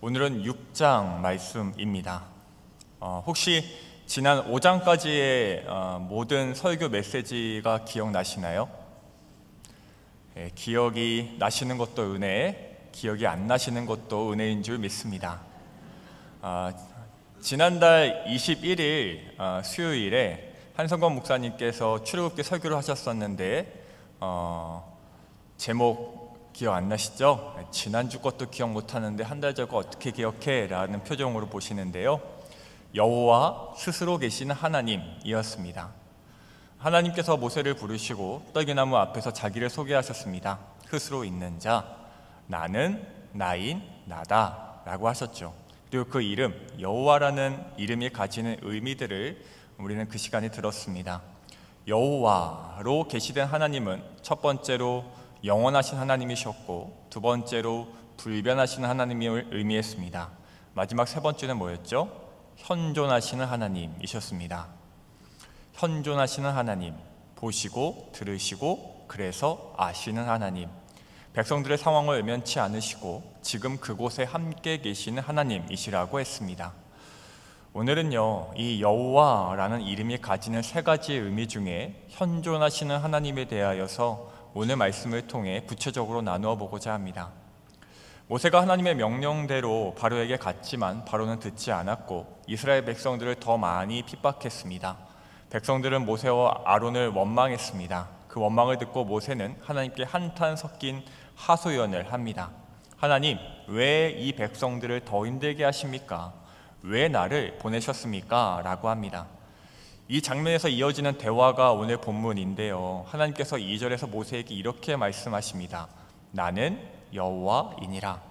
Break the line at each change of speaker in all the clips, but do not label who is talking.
오늘은 6장 말씀입니다. 혹시 지난 5장까지의 모든 설교 메시지가 기억나시나요? 기억이 나시는 것도 은혜, 기억이 안 나시는 것도 은혜인 줄 믿습니다. 지난달 21일 수요일에 한성건 목사님께서 출애굽기 설교를 하셨었는데 제목 기억 안 나시죠? 지난주 것도 기억 못하는데 한 달 전 거 어떻게 기억해? 라는 표정으로 보시는데요, 여호와 스스로 계시는 하나님이었습니다. 하나님께서 모세를 부르시고 떨기나무 앞에서 자기를 소개하셨습니다. 스스로 있는 자, 나는 나인 나다 라고 하셨죠. 그리고 그 이름, 여호와라는 이름이 가지는 의미들을 우리는 그 시간에 들었습니다. 여호와로 계시된 하나님은 첫 번째로 영원하신 하나님이셨고, 두 번째로 불변하시는 하나님을 의미했습니다. 마지막 세 번째는 뭐였죠? 현존하시는 하나님이셨습니다. 현존하시는 하나님, 보시고 들으시고 그래서 아시는 하나님, 백성들의 상황을 외면치 않으시고 지금 그곳에 함께 계시는 하나님이시라고 했습니다. 오늘은요, 이 여호와라는 이름이 가지는 세 가지 의미 중에 현존하시는 하나님에 대하여서 오늘 말씀을 통해 구체적으로 나누어 보고자 합니다. 모세가 하나님의 명령대로 바로에게 갔지만 바로는 듣지 않았고 이스라엘 백성들을 더 많이 핍박했습니다. 백성들은 모세와 아론을 원망했습니다. 그 원망을 듣고 모세는 하나님께 한탄 섞인 하소연을 합니다. 하나님, 왜 이 백성들을 더 힘들게 하십니까? 왜 나를 보내셨습니까? 라고 합니다. 이 장면에서 이어지는 대화가 오늘 본문인데요, 하나님께서 2절에서 모세에게 이렇게 말씀하십니다. 나는 여호와이니라.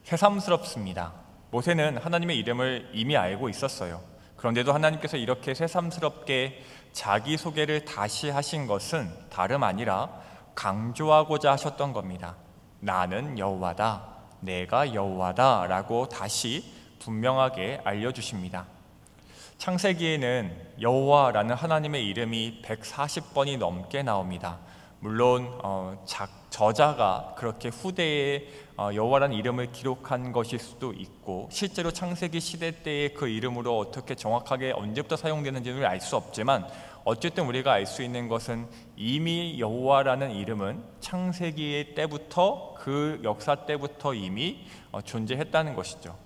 새삼스럽습니다. 모세는 하나님의 이름을 이미 알고 있었어요. 그런데도 하나님께서 이렇게 새삼스럽게 자기소개를 다시 하신 것은 다름 아니라 강조하고자 하셨던 겁니다. 나는 여호와다, 내가 여호와다 라고 다시 분명하게 알려주십니다. 창세기에는 여호와라는 하나님의 이름이 140번이 넘게 나옵니다. 물론 저자가 그렇게 후대에 여호와라는 이름을 기록한 것일 수도 있고, 실제로 창세기 시대 때의 그 이름으로 어떻게 정확하게 언제부터 사용되는지는 알 수 없지만, 어쨌든 우리가 알 수 있는 것은 이미 여호와라는 이름은 창세기 때부터, 그 역사 때부터 이미 존재했다는 것이죠.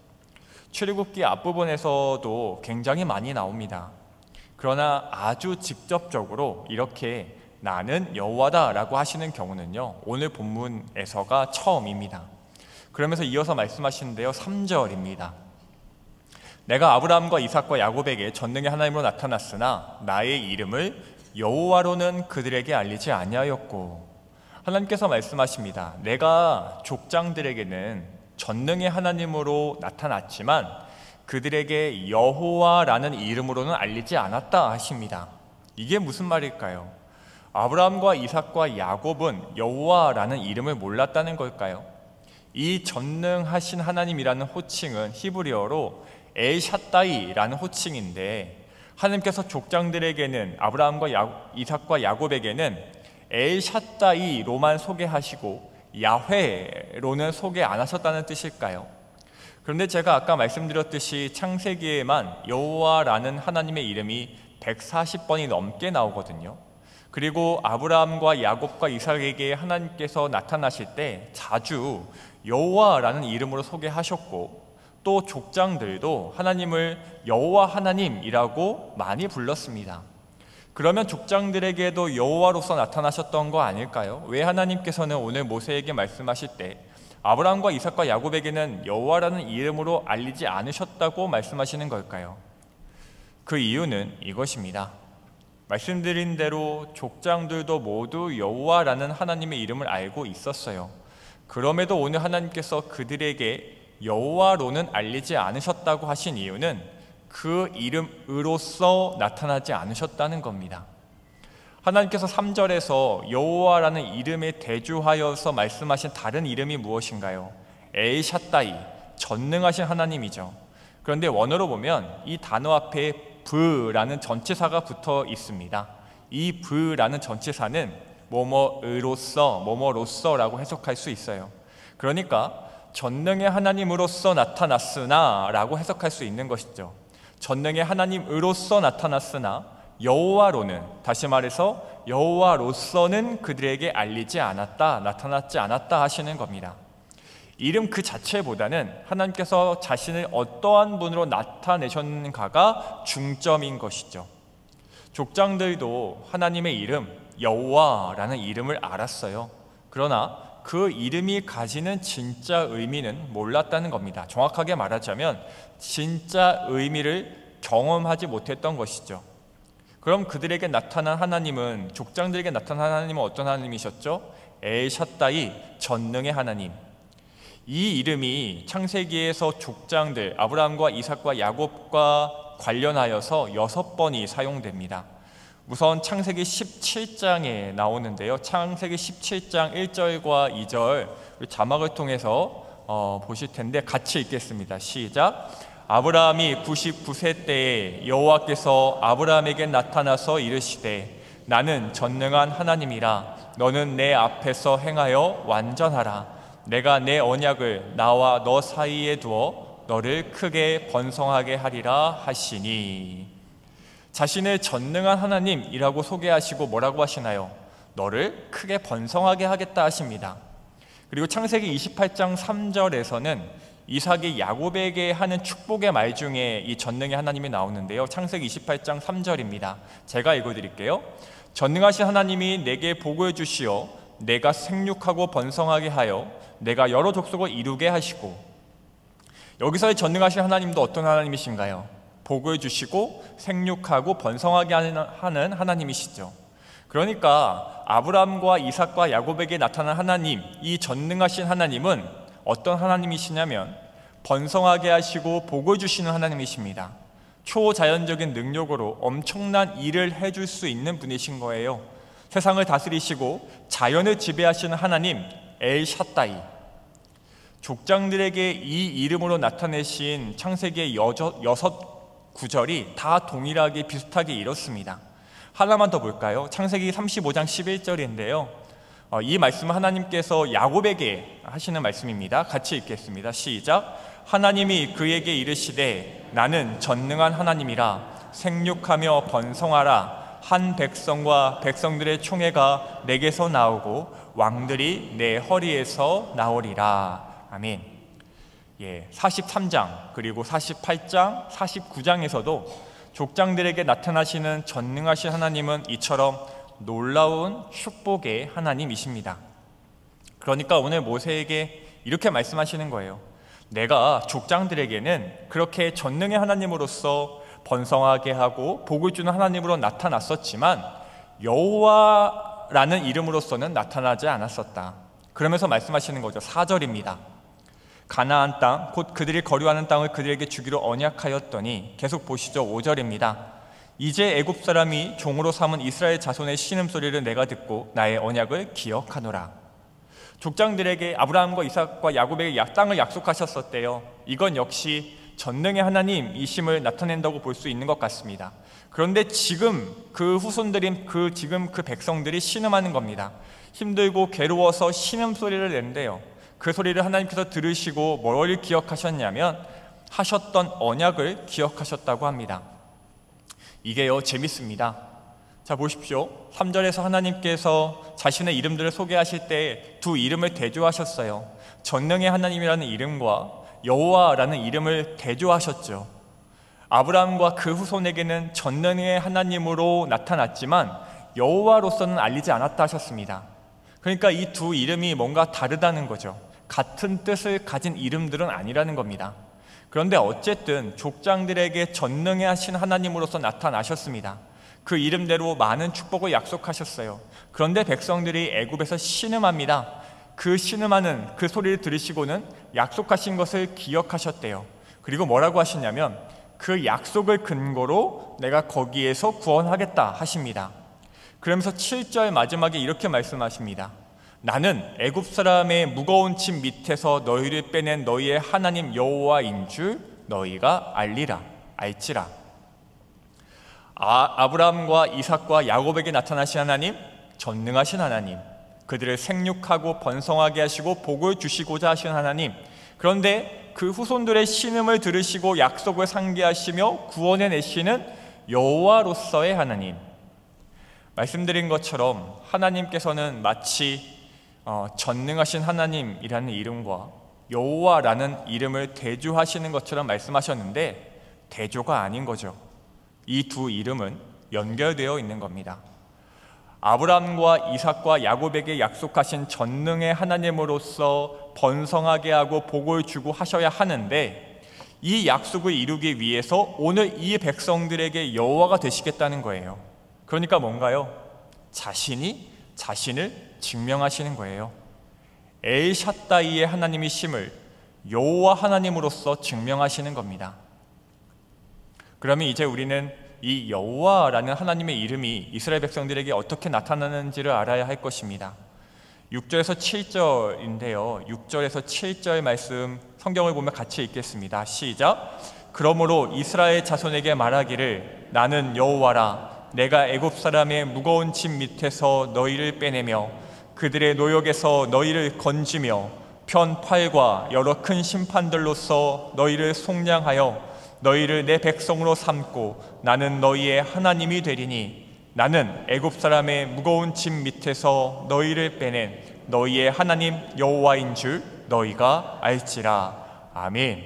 출애굽기 앞부분에서도 굉장히 많이 나옵니다. 그러나 아주 직접적으로 이렇게 나는 여호와다 라고 하시는 경우는요, 오늘 본문에서가 처음입니다. 그러면서 이어서 말씀하시는데요, 3절입니다. 내가 아브라함과 이삭과 야곱에게 전능의 하나님으로 나타났으나 나의 이름을 여호와로는 그들에게 알리지 아니하였고, 하나님께서 말씀하십니다. 내가 족장들에게는 전능의 하나님으로 나타났지만 그들에게 여호와라는 이름으로는 알리지 않았다 하십니다. 이게 무슨 말일까요? 아브라함과 이삭과 야곱은 여호와라는 이름을 몰랐다는 걸까요? 이 전능하신 하나님이라는 호칭은 히브리어로 엘샤다이라는 호칭인데, 하나님께서 족장들에게는, 아브라함과 이삭과 야곱에게는 엘샤다이로만 소개하시고 야훼로는 소개 안 하셨다는 뜻일까요? 그런데 제가 아까 말씀드렸듯이 창세기에만 여호와라는 하나님의 이름이 140번이 넘게 나오거든요. 그리고 아브라함과 야곱과 이삭에게 하나님께서 나타나실 때 자주 여호와라는 이름으로 소개하셨고, 또 족장들도 하나님을 여호와 하나님이라고 많이 불렀습니다. 그러면 족장들에게도 여호와로서 나타나셨던 거 아닐까요? 왜 하나님께서는 오늘 모세에게 말씀하실 때 아브라함과 이삭과 야곱에게는 여호와라는 이름으로 알리지 않으셨다고 말씀하시는 걸까요? 그 이유는 이것입니다. 말씀드린 대로 족장들도 모두 여호와라는 하나님의 이름을 알고 있었어요. 그럼에도 오늘 하나님께서 그들에게 여호와로는 알리지 않으셨다고 하신 이유는 그 이름으로서 나타나지 않으셨다는 겁니다. 하나님께서 3절에서 여호와라는 이름에 대주하여서 말씀하신 다른 이름이 무엇인가요? 엘샤다이, 전능하신 하나님이죠. 그런데 원어로 보면 이 단어 앞에 브라는 전치사가 붙어 있습니다. 이 브라는 전치사는 뭐뭐으로서, 뭐뭐로서라고 해석할 수 있어요. 그러니까 전능의 하나님으로서 나타났으나 라고 해석할 수 있는 것이죠. 전능의 하나님으로서 나타났으나 여호와로는, 다시 말해서 여호와로서는 그들에게 알리지 않았다, 나타났지 않았다 하시는 겁니다. 이름 그 자체보다는 하나님께서 자신을 어떠한 분으로 나타내셨는가가 중점인 것이죠. 족장들도 하나님의 이름 여호와라는 이름을 알았어요. 그러나 그 이름이 가지는 진짜 의미는 몰랐다는 겁니다. 정확하게 말하자면 진짜 의미를 경험하지 못했던 것이죠. 그럼 그들에게 나타난 하나님은, 족장들에게 나타난 하나님은 어떤 하나님이셨죠? 엘샤다이, 전능의 하나님. 이 이름이 창세기에서 족장들 아브라함과 이삭과 야곱과 관련하여서 6번이 사용됩니다. 우선 창세기 17장에 나오는데요. 창세기 17장 1절과 2절 자막을 통해서 보실 텐데 같이 읽겠습니다. 시작. 아브라함이 99세 때에 여호와께서 아브라함에게 나타나서 이르시되 나는 전능한 하나님이라. 너는 내 앞에서 행하여 완전하라. 내가 내 언약을 나와 너 사이에 두어 너를 크게 번성하게 하리라 하시니. 자신을 전능한 하나님이라고 소개하시고 뭐라고 하시나요? 너를 크게 번성하게 하겠다 하십니다. 그리고 창세기 28장 3절에서는 이삭이 야곱에게 하는 축복의 말 중에 이 전능의 하나님이 나오는데요. 창세기 28장 3절입니다. 제가 읽어드릴게요. 전능하신 하나님이 내게 복을 주시어 내가 생육하고 번성하게 하여 내가 여러 족속을 이루게 하시고. 여기서의 전능하신 하나님도 어떤 하나님이신가요? 복을 주시고 생육하고 번성하게 하는 하나님이시죠. 그러니까 아브라함과 이삭과 야곱에게 나타난 하나님, 이 전능하신 하나님은 어떤 하나님이시냐면 번성하게 하시고 복을 주시는 하나님이십니다. 초자연적인 능력으로 엄청난 일을 해줄 수 있는 분이신 거예요. 세상을 다스리시고 자연을 지배하시는 하나님 엘샤다이. 족장들에게 이 이름으로 나타내신 창세기의 6구절이 다 동일하게 비슷하게 이렇습니다. 하나만 더 볼까요? 창세기 35장 11절인데요. 이 말씀은 하나님께서 야곱에게 하시는 말씀입니다. 같이 읽겠습니다. 시작. 하나님이 그에게 이르시되 나는 전능한 하나님이라. 생육하며 번성하라. 한 백성과 백성들의 총회가 내게서 나오고 왕들이 내 허리에서 나오리라. 아멘. 43장 그리고 48장 49장에서도 족장들에게 나타나시는 전능하신 하나님은 이처럼 놀라운 축복의 하나님이십니다. 그러니까 오늘 모세에게 이렇게 말씀하시는 거예요. 내가 족장들에게는 그렇게 전능의 하나님으로서 번성하게 하고 복을 주는 하나님으로 나타났었지만 여호와라는 이름으로서는 나타나지 않았었다. 그러면서 말씀하시는 거죠. 4절입니다. 가나안 땅 곧 그들이 거류하는 땅을 그들에게 주기로 언약하였더니, 계속 보시죠. 5절입니다. 이제 애굽 사람이 종으로 삼은 이스라엘 자손의 신음소리를 내가 듣고 나의 언약을 기억하노라. 족장들에게 아브라함과 이삭과 야곱에게 땅을 약속하셨었대요. 이건 역시 전능의 하나님이심을 나타낸다고 볼 수 있는 것 같습니다. 그런데 지금 그 후손들인 그 백성들이 신음하는 겁니다. 힘들고 괴로워서 신음소리를 낸대요. 그 소리를 하나님께서 들으시고 뭘 기억하셨냐면 하셨던 언약을 기억하셨다고 합니다. 이게요, 재밌습니다. 자, 보십시오. 3절에서 하나님께서 자신의 이름들을 소개하실 때 두 이름을 대조하셨어요. 전능의 하나님이라는 이름과 여호와라는 이름을 대조하셨죠. 아브라함과 그 후손에게는 전능의 하나님으로 나타났지만 여호와로서는 알리지 않았다 하셨습니다. 그러니까 이 두 이름이 뭔가 다르다는 거죠. 같은 뜻을 가진 이름들은 아니라는 겁니다. 그런데 어쨌든 족장들에게 전능해 하신 하나님으로서 나타나셨습니다. 그 이름대로 많은 축복을 약속하셨어요. 그런데 백성들이 애굽에서 신음합니다. 그 신음하는 그 소리를 들으시고는 약속하신 것을 기억하셨대요. 그리고 뭐라고 하시냐면 그 약속을 근거로 내가 거기에서 구원하겠다 하십니다. 그러면서 7절 마지막에 이렇게 말씀하십니다. 나는 애굽 사람의 무거운 짐 밑에서 너희를 빼낸 너희의 하나님 여호와인 줄 너희가 알지라. 아브라함과 이삭과 야곱에게 나타나신 하나님, 전능하신 하나님, 그들을 생육하고 번성하게 하시고 복을 주시고자 하신 하나님, 그런데 그 후손들의 신음을 들으시고 약속을 상기하시며 구원해 내시는 여호와로서의 하나님. 말씀드린 것처럼 하나님께서는 마치 전능하신 하나님이라는 이름과 여호와라는 이름을 대조하시는 것처럼 말씀하셨는데 대조가 아닌 거죠. 이 두 이름은 연결되어 있는 겁니다. 아브라함과 이삭과 야곱에게 약속하신 전능의 하나님으로서 번성하게 하고 복을 주고 하셔야 하는데 이 약속을 이루기 위해서 오늘 이 백성들에게 여호와가 되시겠다는 거예요. 그러니까 뭔가요? 자신이 자신을 증명하시는 거예요. 엘샤다이의 하나님이심을 여호와 하나님으로서 증명하시는 겁니다. 그러면 이제 우리는 이 여호와라는 하나님의 이름이 이스라엘 백성들에게 어떻게 나타나는지를 알아야 할 것입니다. 6절에서 7절인데요. 6절에서 7절 말씀 성경을 보면 같이 읽겠습니다. 시작. 그러므로 이스라엘 자손에게 말하기를 나는 여호와라. 내가 애굽 사람의 무거운 짐 밑에서 너희를 빼내며 그들의 노역에서 너희를 건지며 편팔과 여러 큰 심판들로서 너희를 속량하여 너희를 내 백성으로 삼고 나는 너희의 하나님이 되리니 나는 애굽 사람의 무거운 짐 밑에서 너희를 빼낸 너희의 하나님 여호와인 줄 너희가 알지라. 아멘.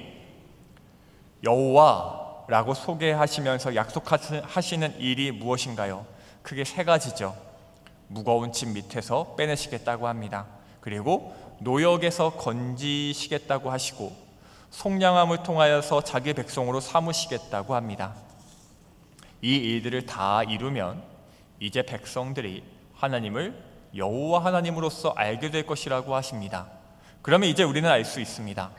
여호와라고 소개하시면서 약속하시는 일이 무엇인가요? 크게 세 가지죠. 무거운 짐 밑에서 빼내시겠다고 합니다. 그리고 노역에서 건지시겠다고 하시고 속량함을 통하여서 자기 백성으로 삼으시겠다고 합니다. 이 일들을 다 이루면 이제 백성들이 하나님을 여호와 하나님으로서 알게 될 것이라고 하십니다. 그러면 이제 우리는 알 수 있습니다.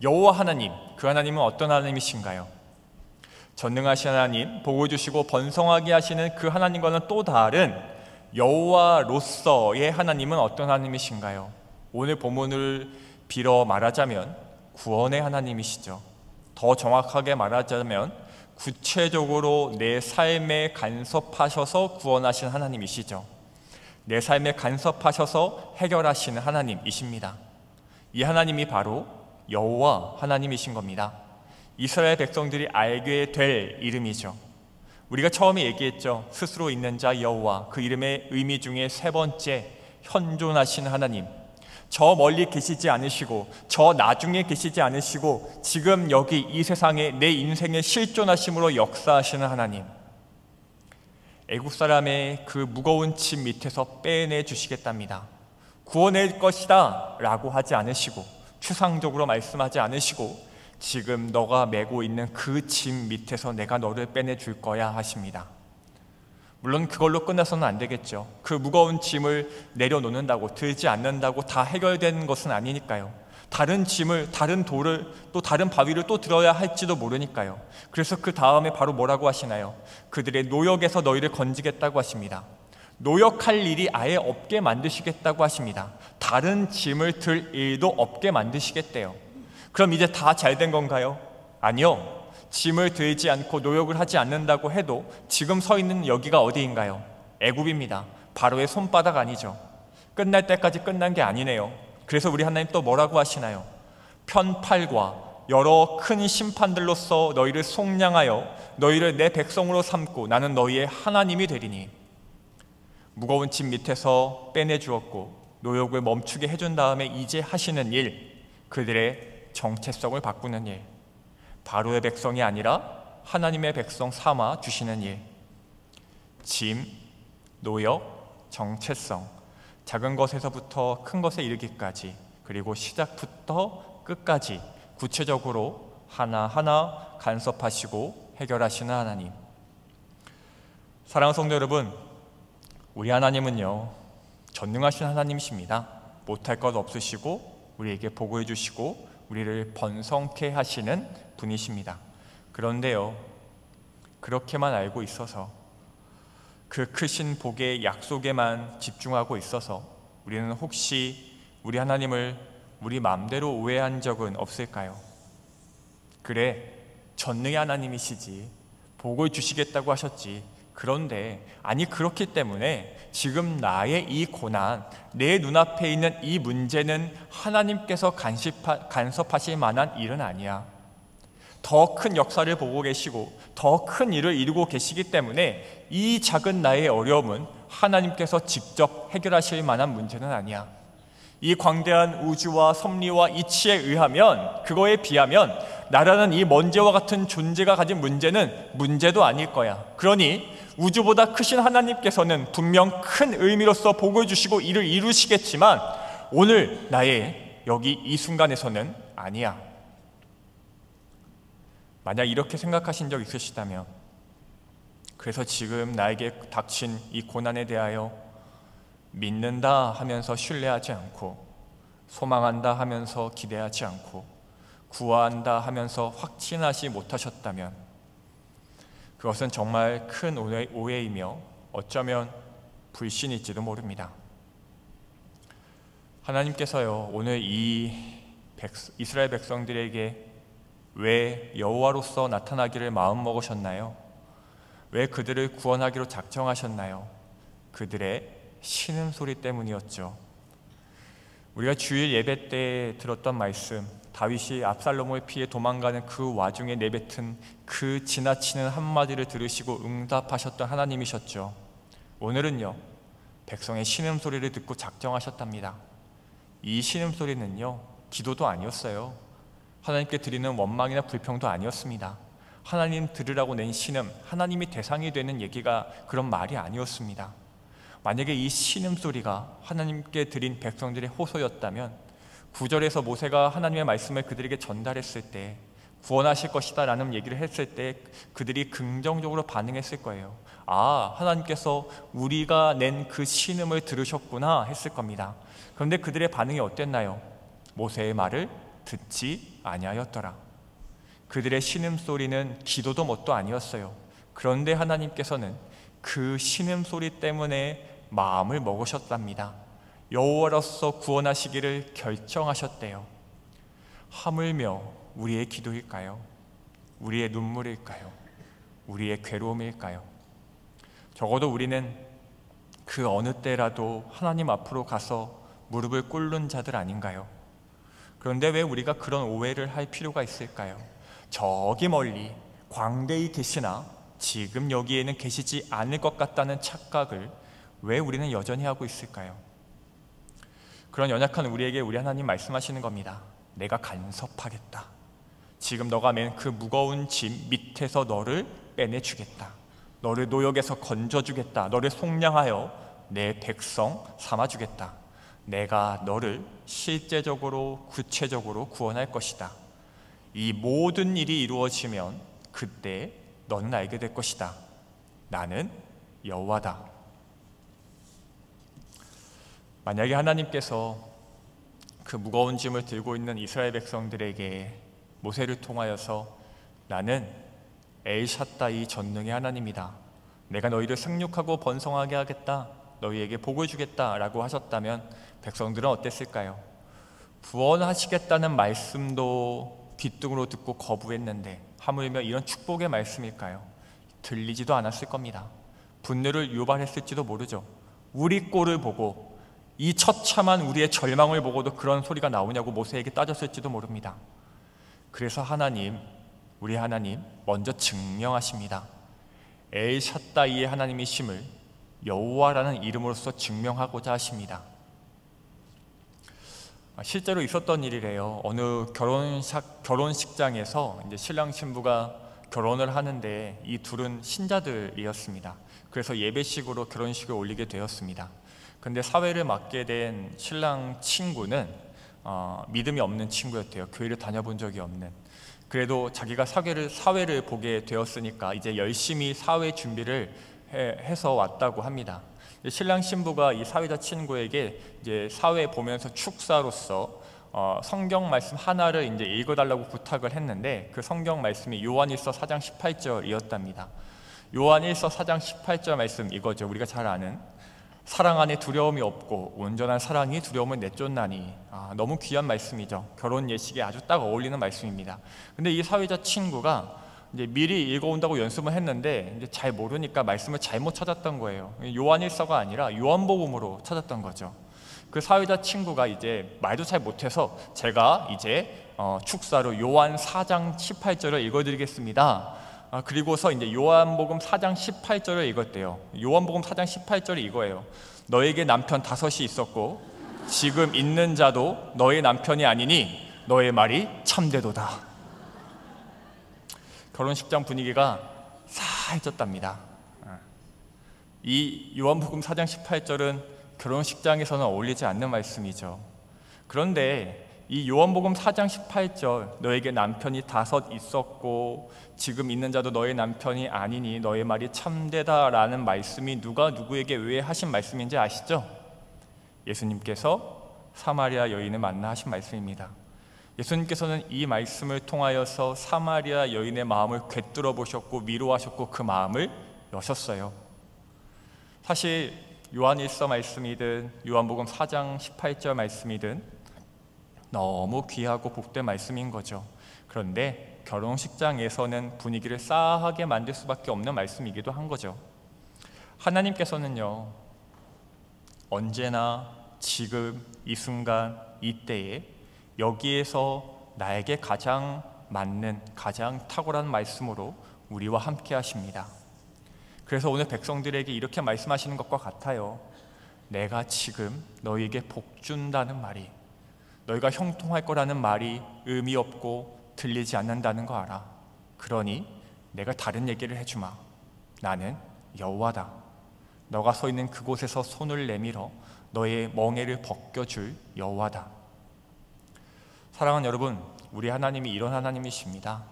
여호와 하나님, 그 하나님은 어떤 하나님이신가요? 전능하신 하나님, 복을 주시고 번성하게 하시는 그 하나님과는 또 다른 여호와로서의 하나님은 어떤 하나님이신가요? 오늘 본문을 빌어 말하자면 구원의 하나님이시죠. 더 정확하게 말하자면 구체적으로 내 삶에 간섭하셔서 구원하신 하나님이시죠. 내 삶에 간섭하셔서 해결하시는 하나님이십니다. 이 하나님이 바로 여호와 하나님이신 겁니다. 이스라엘 백성들이 알게 될 이름이죠. 우리가 처음에 얘기했죠. 스스로 있는 자 여호와, 그 이름의 의미 중에 세 번째, 현존하신 하나님. 저 멀리 계시지 않으시고 저 나중에 계시지 않으시고 지금 여기 이 세상에 내 인생에 실존하심으로 역사하시는 하나님. 애굽 사람의 그 무거운 짐 밑에서 빼내 주시겠답니다. 구원할 것이다 라고 하지 않으시고 추상적으로 말씀하지 않으시고 지금 너가 메고 있는 그 짐 밑에서 내가 너를 빼내 줄 거야 하십니다. 물론 그걸로 끝나서는 안 되겠죠. 그 무거운 짐을 내려놓는다고, 들지 않는다고 다 해결되는 것은 아니니까요. 다른 짐을, 다른 돌을, 또 다른 바위를 또 들어야 할지도 모르니까요. 그래서 그 다음에 바로 뭐라고 하시나요? 그들의 노역에서 너희를 건지겠다고 하십니다. 노역할 일이 아예 없게 만드시겠다고 하십니다. 다른 짐을 들 일도 없게 만드시겠대요. 그럼 이제 다 잘 된 건가요? 아니요. 짐을 들지 않고 노역을 하지 않는다고 해도 지금 서 있는 여기가 어디인가요? 애굽입니다. 바로의 손바닥 아니죠. 끝날 때까지 끝난 게 아니네요. 그래서 우리 하나님 또 뭐라고 하시나요? 편팔과 여러 큰 심판들로서 너희를 속량하여 너희를 내 백성으로 삼고 나는 너희의 하나님이 되리니. 무거운 짐 밑에서 빼내주었고 노역을 멈추게 해준 다음에 이제 하시는 일, 그들의 정체성을 바꾸는 일, 바로의 백성이 아니라 하나님의 백성 삼아 주시는 일. 짐, 노역, 정체성, 작은 것에서부터 큰 것에 이르기까지, 그리고 시작부터 끝까지 구체적으로 하나하나 간섭하시고 해결하시는 하나님. 사랑하는 성도 여러분, 우리 하나님은요 전능하신 하나님이십니다. 못할 것 없으시고 우리에게 복을 주시고 우리를 번성케 하시는 분이십니다. 그런데요, 그렇게만 알고 있어서 그 크신 복의 약속에만 집중하고 있어서 우리는 혹시 우리 하나님을 우리 마음대로 오해한 적은 없을까요? 그래, 전능의 하나님이시지, 복을 주시겠다고 하셨지, 그런데 아니 그렇기 때문에 지금 나의 이 고난, 내 눈앞에 있는 이 문제는 하나님께서 간섭하실 만한 일은 아니야. 더 큰 역사를 보고 계시고 더 큰 일을 이루고 계시기 때문에 이 작은 나의 어려움은 하나님께서 직접 해결하실 만한 문제는 아니야. 이 광대한 우주와 섭리와 이치에 의하면, 그거에 비하면 나라는 이 먼지와 같은 존재가 가진 문제는 문제도 아닐 거야. 그러니 우주보다 크신 하나님께서는 분명 큰 의미로서 복을 주시고 이를 이루시겠지만 오늘 나의 여기 이 순간에서는 아니야. 만약 이렇게 생각하신 적 있으시다면, 그래서 지금 나에게 닥친 이 고난에 대하여 믿는다 하면서 신뢰하지 않고, 소망한다 하면서 기대하지 않고, 구한다 하면서 확신하지 못하셨다면 그것은 정말 큰 오해이며 어쩌면 불신일지도 모릅니다. 하나님께서요, 오늘 이 이스라엘 백성들에게 왜 여호와로서 나타나기를 마음먹으셨나요? 왜 그들을 구원하기로 작정하셨나요? 그들의 신음소리 때문이었죠. 우리가 주일 예배 때 들었던 말씀, 다윗이 압살롬을 피해 도망가는 그 와중에 내뱉은 그 지나치는 한마디를 들으시고 응답하셨던 하나님이셨죠. 오늘은요, 백성의 신음소리를 듣고 작정하셨답니다. 이 신음소리는요, 기도도 아니었어요. 하나님께 드리는 원망이나 불평도 아니었습니다. 하나님 들으라고 낸 신음, 하나님이 대상이 되는 얘기가 그런 말이 아니었습니다. 만약에 이 신음소리가 하나님께 드린 백성들의 호소였다면 9절에서 모세가 하나님의 말씀을 그들에게 전달했을 때, 구원하실 것이다 라는 얘기를 했을 때 그들이 긍정적으로 반응했을 거예요. 아, 하나님께서 우리가 낸 그 신음을 들으셨구나 했을 겁니다. 그런데 그들의 반응이 어땠나요? 모세의 말을 듣지 아니하였더라. 그들의 신음소리는 기도도 뭣도 아니었어요. 그런데 하나님께서는 그 신음소리 때문에 마음을 먹으셨답니다. 여호와로서 구원하시기를 결정하셨대요. 하물며 우리의 기도일까요? 우리의 눈물일까요? 우리의 괴로움일까요? 적어도 우리는 그 어느 때라도 하나님 앞으로 가서 무릎을 꿇는 자들 아닌가요? 그런데 왜 우리가 그런 오해를 할 필요가 있을까요? 저기 멀리 광대히 계시나 지금 여기에는 계시지 않을 것 같다는 착각을 왜 우리는 여전히 하고 있을까요? 그런 연약한 우리에게 우리 하나님 말씀하시는 겁니다. 내가 간섭하겠다. 지금 너가 맨 그 무거운 짐 밑에서 너를 빼내주겠다. 너를 노역에서 건져주겠다. 너를 속량하여 내 백성 삼아주겠다. 내가 너를 실제적으로 구체적으로 구원할 것이다. 이 모든 일이 이루어지면 그때 너는 알게 될 것이다. 나는 여호와다. 만약에 하나님께서 그 무거운 짐을 들고 있는 이스라엘 백성들에게 모세를 통하여서 나는 엘샷다이 전능의 하나님이다. 내가 너희를 생육하고 번성하게 하겠다. 너희에게 복을 주겠다 라고 하셨다면 백성들은 어땠을까요? 구원하시겠다는 말씀도 귓등으로 듣고 거부했는데 하물며 이런 축복의 말씀일까요? 들리지도 않았을 겁니다. 분노를 유발했을지도 모르죠. 우리 꼴을 보고 이 처참한 우리의 절망을 보고도 그런 소리가 나오냐고 모세에게 따졌을지도 모릅니다. 그래서 하나님, 우리 하나님 먼저 증명하십니다. 엘샷다이의 하나님이심을 여호와라는 이름으로서 증명하고자 하십니다. 실제로 있었던 일이래요. 어느 결혼식장에서 이제 신랑 신부가 결혼을 하는데 이 둘은 신자들이었습니다. 그래서 예배식으로 결혼식을 올리게 되었습니다. 근데 사회를 맡게 된 신랑 친구는 믿음이 없는 친구였대요. 교회를 다녀본 적이 없는. 그래도 자기가 사회를 보게 되었으니까 이제 열심히 사회 준비를 해서 왔다고 합니다. 신랑 신부가 이 사회자 친구에게 이제 사회 보면서 축사로서 성경 말씀 하나를 이제 읽어달라고 부탁을 했는데 그 성경 말씀이 요한일서 4장 18절이었답니다. 요한일서 4장 18절 말씀 이거죠. 우리가 잘 아는 사랑 안에 두려움이 없고 온전한 사랑이 두려움을 내쫓나니. 너무 귀한 말씀이죠. 결혼 예식에 아주 딱 어울리는 말씀입니다. 근데 이 사회자 친구가 이제 미리 읽어온다고 연습을 했는데 이제 잘 모르니까 말씀을 잘못 찾았던 거예요. 요한일서가 아니라 요한복음으로 찾았던 거죠. 그 사회자 친구가 이제 말도 잘 못해서 제가 이제 축사로 요한 4장 18절을 읽어드리겠습니다. 그리고서 이제 요한복음 4장 18절을 읽었대요. 요한복음 4장 18절이 이거예요. 너에게 남편 5이 있었고 지금 있는 자도 너의 남편이 아니니 너의 말이 참되도다. 결혼식장 분위기가 싸해졌답니다. 이 요한복음 4장 18절은 결혼식장에서는 어울리지 않는 말씀이죠. 그런데 이 요한복음 4장 18절 너에게 남편이 5 있었고 지금 있는 자도 너의 남편이 아니니 너의 말이 참되다 라는 말씀이 누가 누구에게 왜 하신 말씀인지 아시죠? 예수님께서 사마리아 여인을 만나 하신 말씀입니다. 예수님께서는 이 말씀을 통하여서 사마리아 여인의 마음을 꿰뚫어 보셨고 위로하셨고 그 마음을 여셨어요. 사실 요한일서 말씀이든 요한복음 4장 18절 말씀이든 너무 귀하고 복된 말씀인 거죠. 그런데 결혼식장에서는 분위기를 싸하게 만들 수밖에 없는 말씀이기도 한 거죠. 하나님께서는요, 언제나 지금 이 순간 이때에 여기에서 나에게 가장 맞는 가장 탁월한 말씀으로 우리와 함께 하십니다. 그래서 오늘 백성들에게 이렇게 말씀하시는 것과 같아요. 내가 지금 너희에게 복 준다는 말이, 너희가 형통할 거라는 말이 의미 없고 들리지 않는다는 거 알아. 그러니 내가 다른 얘기를 해주마. 나는 여호와다. 너가 서 있는 그곳에서 손을 내밀어 너의 멍에를 벗겨줄 여호와다. 사랑하는 여러분, 우리 하나님이 이런 하나님이십니다.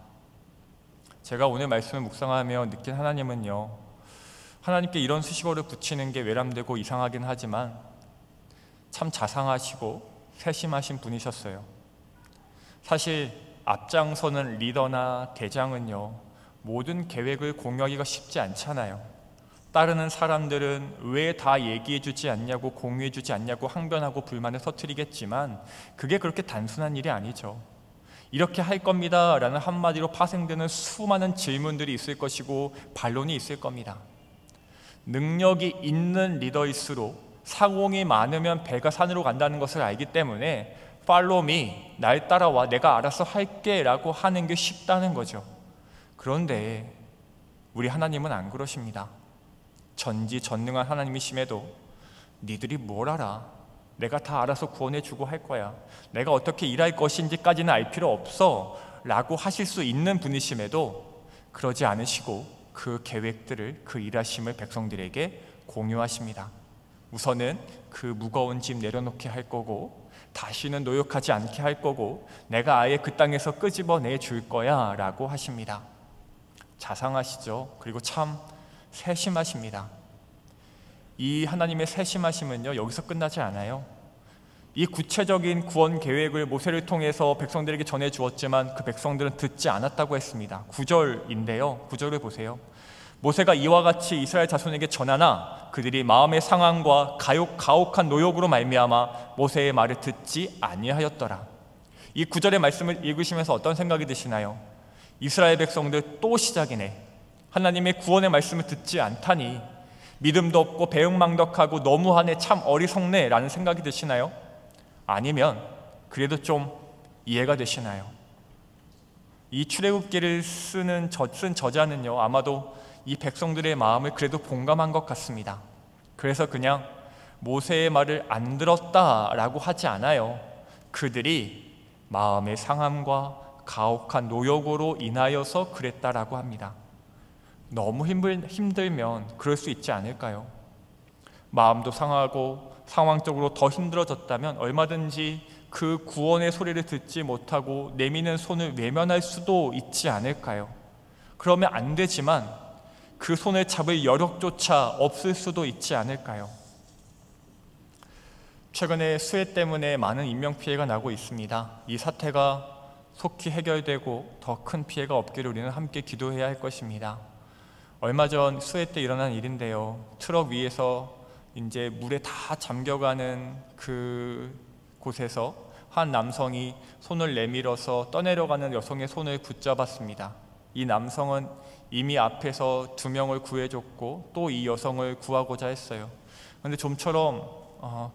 제가 오늘 말씀을 묵상하며 느낀 하나님은요, 하나님께 이런 수식어를 붙이는 게 외람되고 이상하긴 하지만 참 자상하시고 세심하신 분이셨어요. 사실 앞장서는 리더나 대장은요, 모든 계획을 공유하기가 쉽지 않잖아요. 따르는 사람들은 왜 다 얘기해주지 않냐고, 공유해주지 않냐고 항변하고 불만을 터뜨리겠지만 그게 그렇게 단순한 일이 아니죠. 이렇게 할 겁니다 라는 한마디로 파생되는 수많은 질문들이 있을 것이고 반론이 있을 겁니다. 능력이 있는 리더일수록 상공이 많으면 배가 산으로 간다는 것을 알기 때문에 Follow me, 날 따라와, 내가 알아서 할게 라고 하는 게 쉽다는 거죠. 그런데 우리 하나님은 안 그러십니다. 전지전능한 하나님이심에도 니들이 뭘 알아? 내가 다 알아서 구원해주고 할 거야. 내가 어떻게 일할 것인지까지는 알 필요 없어 라고 하실 수 있는 분이심에도 그러지 않으시고 그 계획들을, 그 일하심을 백성들에게 공유하십니다. 우선은 그 무거운 짐 내려놓게 할 거고 다시는 노역하지 않게 할 거고 내가 아예 그 땅에서 끄집어내 줄 거야 라고 하십니다. 자상하시죠? 그리고 참 세심하십니다. 이 하나님의 세심하심은요, 여기서 끝나지 않아요. 이 구체적인 구원 계획을 모세를 통해서 백성들에게 전해 주었지만 그 백성들은 듣지 않았다고 했습니다. 9절인데요, 9절을 보세요. 모세가 이와 같이 이스라엘 자손에게 전하나 그들이 마음의 상함과 가혹한 노역으로 말미암아 모세의 말을 듣지 아니하였더라. 이 9절의 말씀을 읽으시면서 어떤 생각이 드시나요? 이스라엘 백성들 또 시작이네. 하나님의 구원의 말씀을 듣지 않다니 믿음도 없고 배은망덕하고 너무하네, 참 어리석네 라는 생각이 드시나요? 아니면 그래도 좀 이해가 되시나요? 이 출애굽기를 쓴 저자는요, 아마도 이 백성들의 마음을 그래도 공감한 것 같습니다. 그래서 그냥 모세의 말을 안 들었다라고 하지 않아요. 그들이 마음의 상함과 가혹한 노역으로 인하여서 그랬다라고 합니다. 너무 힘들면 그럴 수 있지 않을까요? 마음도 상하고 상황적으로 더 힘들어졌다면 얼마든지 그 구원의 소리를 듣지 못하고 내미는 손을 외면할 수도 있지 않을까요? 그러면 안 되지만 그 손을 잡을 여력조차 없을 수도 있지 않을까요? 최근에 수해 때문에 많은 인명피해가 나고 있습니다. 이 사태가 속히 해결되고 더 큰 피해가 없기를 우리는 함께 기도해야 할 것입니다. 얼마 전 수해 때 일어난 일인데요, 트럭 위에서 이제 물에 다 잠겨가는 그 곳에서 한 남성이 손을 내밀어서 떠내려가는 여성의 손을 붙잡았습니다. 이 남성은 이미 앞에서 2명을 구해줬고 또 이 여성을 구하고자 했어요. 그런데 좀처럼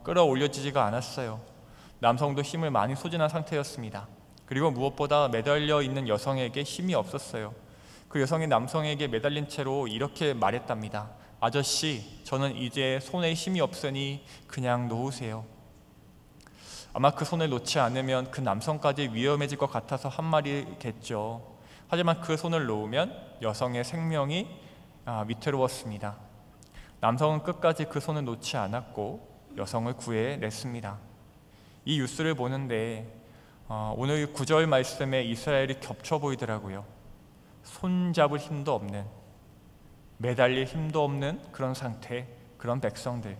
끌어올려지지가 않았어요. 남성도 힘을 많이 소진한 상태였습니다. 그리고 무엇보다 매달려 있는 여성에게 힘이 없었어요. 그 여성이 남성에게 매달린 채로 이렇게 말했답니다. 아저씨, 저는 이제 손에 힘이 없으니 그냥 놓으세요. 아마 그 손을 놓지 않으면 그 남성까지 위험해질 것 같아서 한 말이겠죠. 하지만 그 손을 놓으면 여성의 생명이 위태로웠습니다. 남성은 끝까지 그 손을 놓지 않았고 여성을 구해냈습니다. 이 뉴스를 보는데 오늘 9절 말씀에 이스라엘이 겹쳐 보이더라고요. 손잡을 힘도 없는, 매달릴 힘도 없는 그런 상태, 그런 백성들.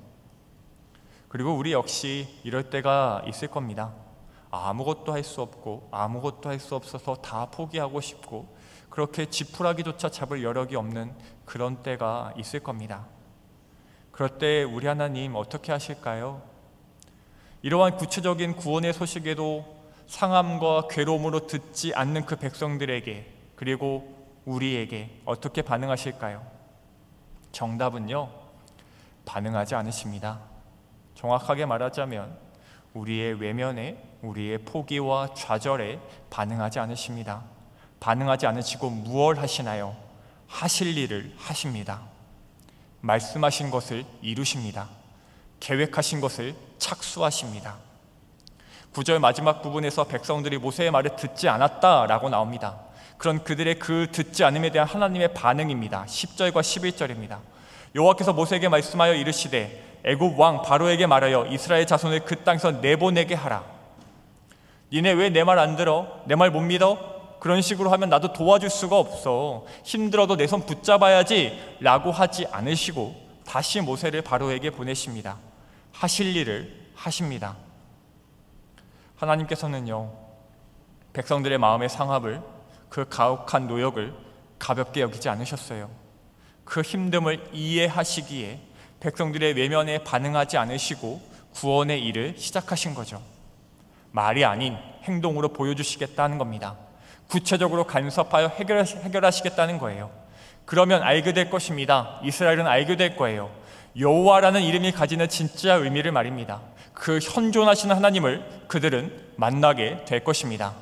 그리고 우리 역시 이럴 때가 있을 겁니다. 아무것도 할 수 없고 아무것도 할 수 없어서 다 포기하고 싶고 그렇게 지푸라기조차 잡을 여력이 없는 그런 때가 있을 겁니다. 그럴 때 우리 하나님 어떻게 하실까요? 이러한 구체적인 구원의 소식에도 상함과 괴로움으로 듣지 않는 그 백성들에게, 그리고 우리에게 어떻게 반응하실까요? 정답은요, 반응하지 않으십니다. 정확하게 말하자면 우리의 외면에, 우리의 포기와 좌절에 반응하지 않으십니다. 반응하지 않으시고 무엇 하시나요? 하실 일을 하십니다. 말씀하신 것을 이루십니다. 계획하신 것을 착수하십니다. 9절 마지막 부분에서 백성들이 모세의 말을 듣지 않았다라고 나옵니다. 그런 그들의 그 듣지 않음에 대한 하나님의 반응입니다. 10절과 11절입니다. 여호와께서 모세에게 말씀하여 이르시되 애굽 왕 바로에게 말하여 이스라엘 자손을 그 땅에서 내보내게 하라. 니네 왜 내 말 안 들어? 내 말 못 믿어? 그런 식으로 하면 나도 도와줄 수가 없어. 힘들어도 내 손 붙잡아야지 라고 하지 않으시고 다시 모세를 바로에게 보내십니다. 하실 일을 하십니다. 하나님께서는요, 백성들의 마음의 상합을, 그 가혹한 노역을 가볍게 여기지 않으셨어요. 그 힘듦을 이해하시기에 백성들의 외면에 반응하지 않으시고 구원의 일을 시작하신 거죠. 말이 아닌 행동으로 보여주시겠다는 겁니다. 구체적으로 간섭하여 해결하시겠다는 거예요. 그러면 알게 될 것입니다. 이스라엘은 알게 될 거예요. 여호와라는 이름이 가지는 진짜 의미를 말입니다. 그 현존하시는 하나님을 그들은 만나게 될 것입니다.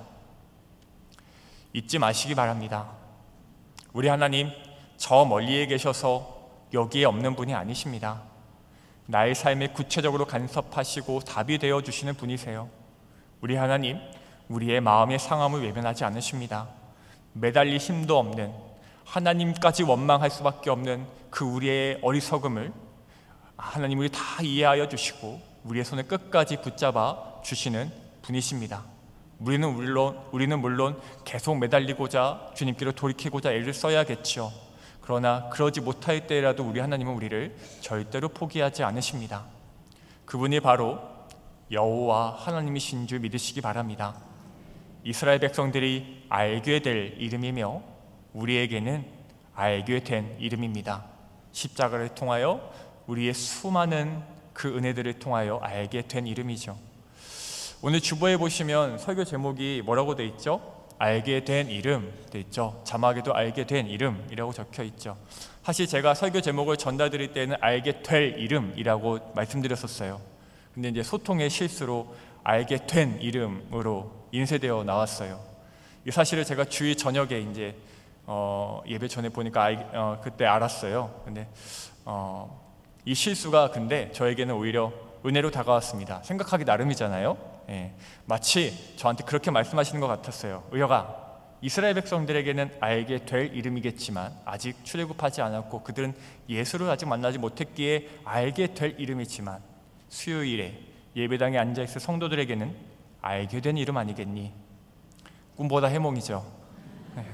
잊지 마시기 바랍니다. 우리 하나님 저 멀리에 계셔서 여기에 없는 분이 아니십니다. 나의 삶에 구체적으로 간섭하시고 답이 되어주시는 분이세요. 우리 하나님, 우리의 마음의 상함을 외면하지 않으십니다. 매달릴 힘도 없는, 하나님까지 원망할 수밖에 없는 그 우리의 어리석음을 하나님 우리 다 이해하여 주시고 우리의 손을 끝까지 붙잡아 주시는 분이십니다. 우리는 물론 계속 매달리고자 주님께로 돌이키고자 애를 써야겠죠. 그러나 그러지 못할 때라도 우리 하나님은 우리를 절대로 포기하지 않으십니다. 그분이 바로 여호와 하나님이신 줄 믿으시기 바랍니다. 이스라엘 백성들이 알게 될 이름이며 우리에게는 알게 된 이름입니다. 십자가를 통하여 우리의 수많은 그 은혜들을 통하여 알게 된 이름이죠. 오늘 주보에 보시면 설교 제목이 뭐라고 돼 있죠? 알게 된 이름 돼 있죠. 자막에도 알게 된 이름이라고 적혀 있죠. 사실 제가 설교 제목을 전달드릴 때는 알게 될 이름이라고 말씀드렸었어요. 근데 이제 소통의 실수로 알게 된 이름으로 인쇄되어 나왔어요. 이 사실을 제가 주일 저녁에 이제 예배 전에 보니까 그때 알았어요. 근데 이 실수가 근데 저에게는 오히려 은혜로 다가왔습니다. 생각하기 나름이잖아요. 예, 마치 저한테 그렇게 말씀하시는 것 같았어요. 의혁아, 이스라엘 백성들에게는 알게 될 이름이겠지만 아직 출애굽하지 않았고 그들은 예수를 아직 만나지 못했기에 알게 될 이름이지만 수요일에 예배당에 앉아있을 성도들에게는 알게 된 이름 아니겠니? 꿈보다 해몽이죠. 네.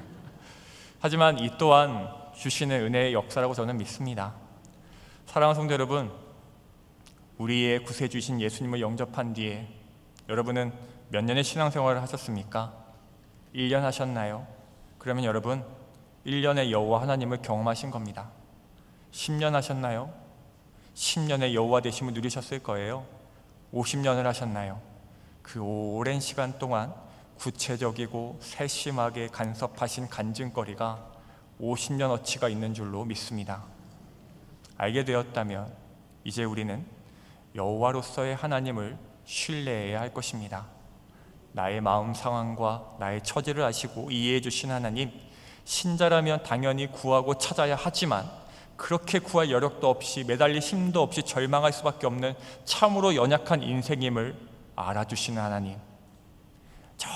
하지만 이 또한 주시는 은혜의 역사라고 저는 믿습니다. 사랑하는 성도 여러분, 우리의 구세주이신 예수님을 영접한 뒤에 여러분은 몇 년의 신앙생활을 하셨습니까? 1년 하셨나요? 그러면 여러분 1년의 여호와 하나님을 경험하신 겁니다. 10년 하셨나요? 10년의 여호와 되심을 누리셨을 거예요. 50년을 하셨나요? 그 오랜 시간 동안 구체적이고 세심하게 간섭하신 간증거리가 50년어치가 있는 줄로 믿습니다. 알게 되었다면 이제 우리는 여호와로서의 하나님을 신뢰해야 할 것입니다. 나의 마음 상황과 나의 처지를 아시고 이해해 주신 하나님, 신자라면 당연히 구하고 찾아야 하지만 그렇게 구할 여력도 없이 매달릴 힘도 없이 절망할 수밖에 없는 참으로 연약한 인생임을 알아주시는 하나님, 저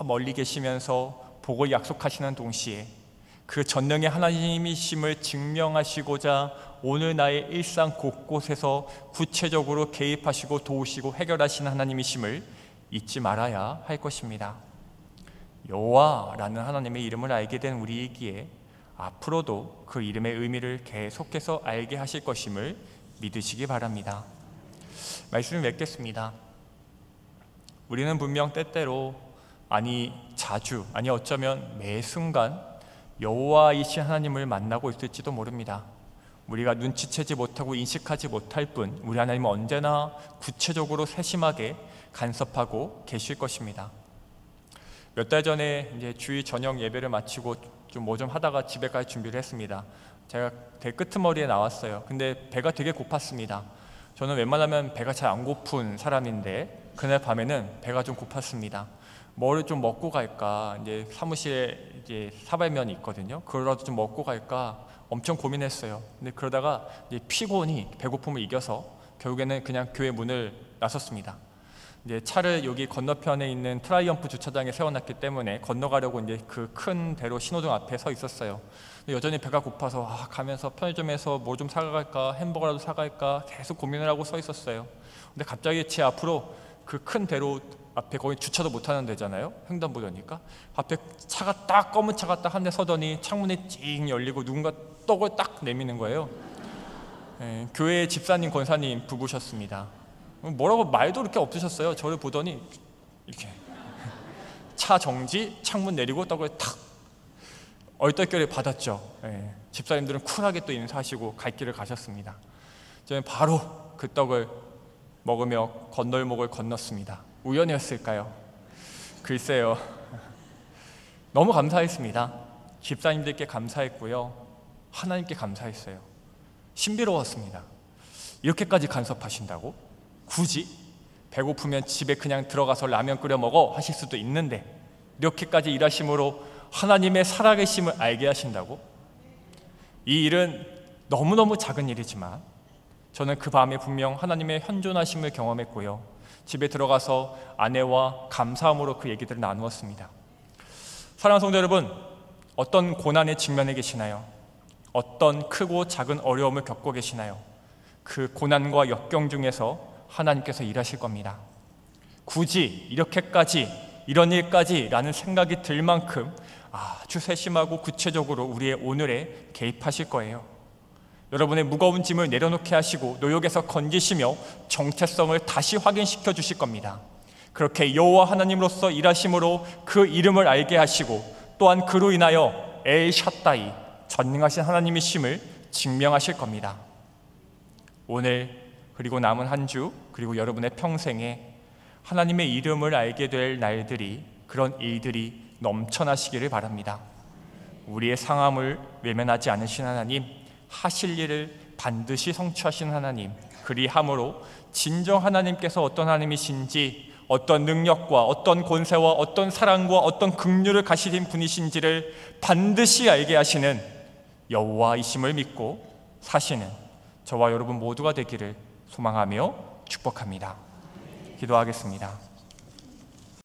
멀리 계시면서 복을 약속하시는 동시에 그 전능의 하나님이심을 증명하시고자 오늘 나의 일상 곳곳에서 구체적으로 개입하시고 도우시고 해결하시는 하나님이심을 잊지 말아야 할 것입니다. 여호와라는 하나님의 이름을 알게 된 우리이기에 앞으로도 그 이름의 의미를 계속해서 알게 하실 것임을 믿으시기 바랍니다. 말씀을 맺겠습니다. 우리는 분명 때때로, 아니 자주, 아니 어쩌면 매 순간 여호와이신 하나님을 만나고 있을지도 모릅니다. 우리가 눈치채지 못하고 인식하지 못할 뿐 우리 하나님은 언제나 구체적으로 세심하게 간섭하고 계실 것입니다. 몇 달 전에 이제 주일 저녁 예배를 마치고 좀 뭐 좀 하다가 집에 갈 준비를 했습니다. 제가 되게 끄트머리에 나왔어요. 근데 배가 되게 고팠습니다. 저는 웬만하면 배가 잘 안 고픈 사람인데 그날 밤에는 배가 좀 고팠습니다. 뭐를 좀 먹고 갈까, 이제 사무실에 이제 사발면이 있거든요. 그거라도 좀 먹고 갈까 엄청 고민했어요. 근데 그러다가 이제 피곤이 배고픔을 이겨서 결국에는 그냥 교회 문을 나섰습니다. 이제 차를 여기 건너편에 있는 트라이엄프 주차장에 세워놨기 때문에 건너가려고 이제 그 큰 대로 신호등 앞에 서 있었어요. 근데 여전히 배가 고파서 가면서 편의점에서 뭐 좀 사갈까, 햄버거라도 사갈까 계속 고민을 하고 서 있었어요. 근데 갑자기 제 앞으로 그 큰 대로 앞에 거기 주차도 못하는 데잖아요. 횡단보도니까 앞에 차가 딱, 검은 차가 딱 한 대 서더니 창문이 찡 열리고 누군가 떡을 딱 내미는 거예요. 교회 집사님, 권사님 부부셨습니다. 뭐라고 말도 그렇게 없으셨어요. 저를 보더니 이렇게 차 정지, 창문 내리고 떡을 탁 얼떨결에 받았죠. 집사님들은 쿨하게 또 인사하시고 갈 길을 가셨습니다. 저는 바로 그 떡을 먹으며 건널목을 건넜습니다. 우연이었을까요? 글쎄요. 너무 감사했습니다. 집사님들께 감사했고요, 하나님께 감사했어요. 신비로웠습니다. 이렇게까지 간섭하신다고? 굳이? 배고프면 집에 그냥 들어가서 라면 끓여 먹어 하실 수도 있는데 이렇게까지 일하심으로 하나님의 살아계심을 알게 하신다고? 이 일은 너무너무 작은 일이지만 저는 그 밤에 분명 하나님의 현존하심을 경험했고요, 집에 들어가서 아내와 감사함으로 그 얘기들을 나누었습니다. 사랑하는 성도 여러분, 어떤 고난에 직면해 계시나요? 어떤 크고 작은 어려움을 겪고 계시나요? 그 고난과 역경 중에서 하나님께서 일하실 겁니다. 굳이 이렇게까지, 이런 일까지 라는 생각이 들 만큼 아주 세심하고 구체적으로 우리의 오늘에 개입하실 거예요. 여러분의 무거운 짐을 내려놓게 하시고 노역에서 건지시며 정체성을 다시 확인시켜 주실 겁니다. 그렇게 여호와 하나님으로서 일하심으로 그 이름을 알게 하시고 또한 그로 인하여 엘 샤다이, 전능하신 하나님이심을 증명하실 겁니다. 오늘 그리고 남은 한 주, 그리고 여러분의 평생에 하나님의 이름을 알게 될 날들이, 그런 일들이 넘쳐나시기를 바랍니다. 우리의 상함을 외면하지 않으신 하나님, 하실 일을 반드시 성취하신 하나님, 그리함으로 진정 하나님께서 어떤 하나님이신지, 어떤 능력과 어떤 권세와 어떤 사랑과 어떤 긍휼을 가지신 분이신지를 반드시 알게 하시는 여호와이심을 믿고 사시는 저와 여러분 모두가 되기를 소망하며 축복합니다. 기도하겠습니다.